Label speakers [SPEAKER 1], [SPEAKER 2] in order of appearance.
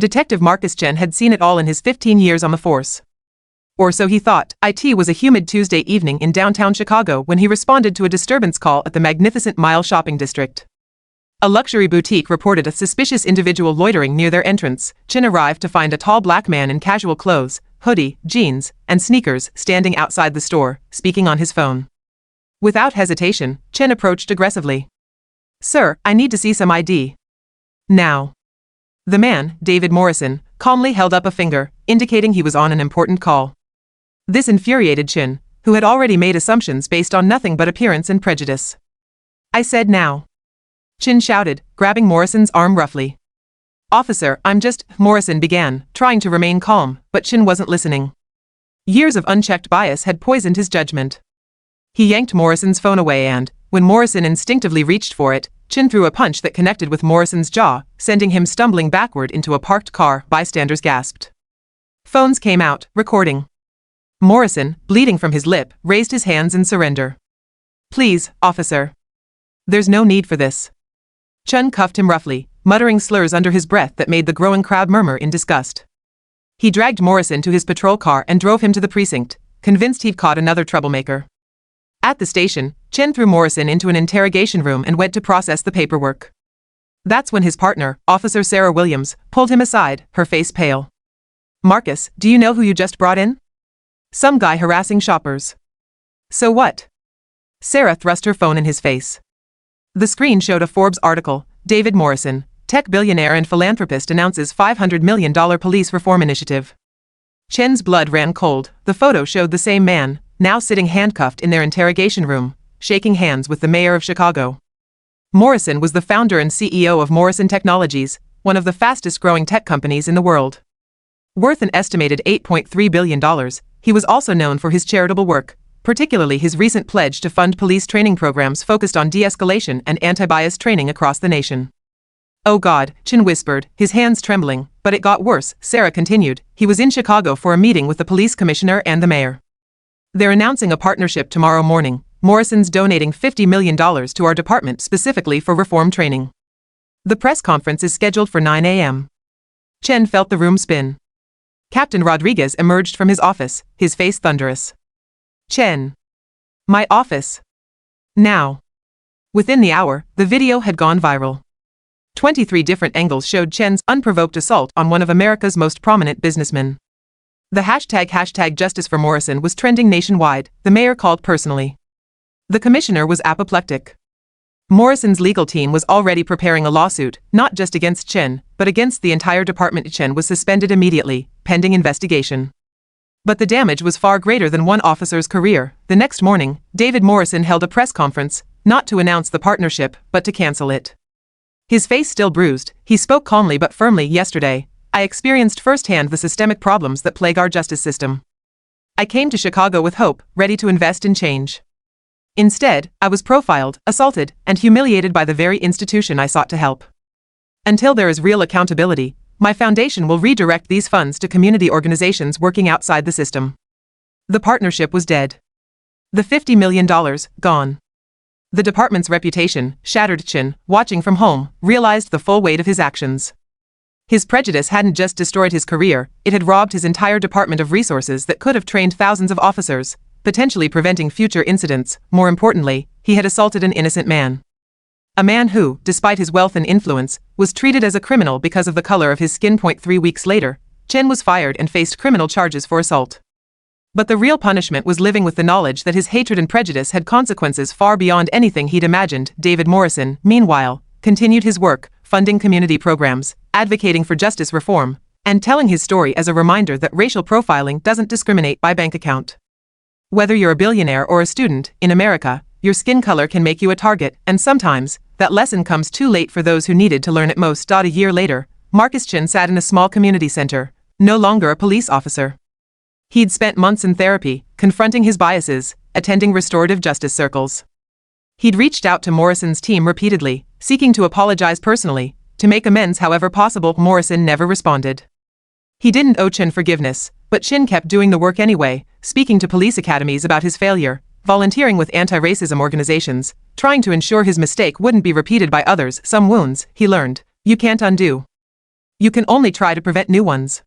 [SPEAKER 1] Detective Marcus Chen had seen it all in his 15 years on the force. Or so he thought. It was a humid Tuesday evening in downtown Chicago when he responded to a disturbance call at the magnificent Mile Shopping District. A luxury boutique reported a suspicious individual loitering near their entrance. Chen arrived to find a tall black man in casual clothes, hoodie, jeans, and sneakers standing outside the store, speaking on his phone. Without hesitation, Chen approached aggressively. "Sir, I need to see some ID. Now." The man, David Morrison, calmly held up a finger, indicating he was on an important call. This infuriated Chen, who had already made assumptions based on nothing but appearance and prejudice. "I said now," Chen shouted, grabbing Morrison's arm roughly. "Officer, Morrison began, trying to remain calm, but Chen wasn't listening. Years of unchecked bias had poisoned his judgment. He yanked Morrison's phone away and, when Morrison instinctively reached for it, Chen threw a punch that connected with Morrison's jaw, sending him stumbling backward into a parked car. Bystanders gasped. Phones came out, recording. Morrison, bleeding from his lip, raised his hands in surrender. "Please, officer. There's no need for this." Chen cuffed him roughly, muttering slurs under his breath that made the growing crowd murmur in disgust. He dragged Morrison to his patrol car and drove him to the precinct, convinced he'd caught another troublemaker. At the station, Chen threw Morrison into an interrogation room and went to process the paperwork. That's when his partner, Officer Sarah Williams, pulled him aside, her face pale. "Marcus, do you know who you just brought in?" "Some guy harassing shoppers." "So what?" Sarah thrust her phone in his face. The screen showed a Forbes article. David Morrison, tech billionaire and philanthropist, announces $500 million police reform initiative. Chen's blood ran cold. The photo showed the same man, now sitting handcuffed in their interrogation room, shaking hands with the mayor of Chicago. Morrison was the founder and CEO of Morrison Technologies, one of the fastest-growing tech companies in the world. Worth an estimated $8.3 billion, he was also known for his charitable work, particularly his recent pledge to fund police training programs focused on de-escalation and anti-bias training across the nation. "Oh God," Chen whispered, his hands trembling, "but it got worse," Sarah continued. "He was in Chicago for a meeting with the police commissioner and the mayor. They're announcing a partnership tomorrow morning. Morrison's donating $50 million to our department specifically for reform training. The press conference is scheduled for 9 a.m. Chen felt the room spin. Captain Rodriguez emerged from his office, his face thunderous. "Chen. My office. Now." Within the hour, the video had gone viral. 23 different angles showed Chen's unprovoked assault on one of America's most prominent businessmen. The hashtag Justice for Morrison was trending nationwide. The mayor called personally. The commissioner was apoplectic. Morrison's legal team was already preparing a lawsuit, not just against Chen, but against the entire department. Chen was suspended immediately, pending investigation. But the damage was far greater than one officer's career. The next morning, David Morrison held a press conference, not to announce the partnership, but to cancel it. His face still bruised, he spoke calmly but firmly. "Yesterday, I experienced firsthand the systemic problems that plague our justice system. I came to Chicago with hope, ready to invest in change. Instead, I was profiled, assaulted, and humiliated by the very institution I sought to help. Until there is real accountability, my foundation will redirect these funds to community organizations working outside the system." The partnership was dead. The $50 million, gone. The department's reputation, shattered. Chen, watching from home, realized the full weight of his actions. His prejudice hadn't just destroyed his career, it had robbed his entire department of resources that could have trained thousands of officers, potentially preventing future incidents. More importantly, he had assaulted an innocent man. A man who, despite his wealth and influence, was treated as a criminal because of the color of his skin. 3 weeks later, Chen was fired and faced criminal charges for assault. But the real punishment was living with the knowledge that his hatred and prejudice had consequences far beyond anything he'd imagined. David Morrison, meanwhile, continued his work, funding community programs, advocating for justice reform, and telling his story as a reminder that racial profiling doesn't discriminate by bank account. Whether you're a billionaire or a student, in America, your skin color can make you a target, and sometimes, that lesson comes too late for those who needed to learn it most. A year later, Marcus Chen sat in a small community center, no longer a police officer. He'd spent months in therapy, confronting his biases, attending restorative justice circles. He'd reached out to Morrison's team repeatedly, seeking to apologize personally, to make amends however possible. Morrison never responded. He didn't owe Chen forgiveness, but Chen kept doing the work anyway, speaking to police academies about his failure, volunteering with anti-racism organizations, trying to ensure his mistake wouldn't be repeated by others. Some wounds, he learned, you can't undo. You can only try to prevent new ones.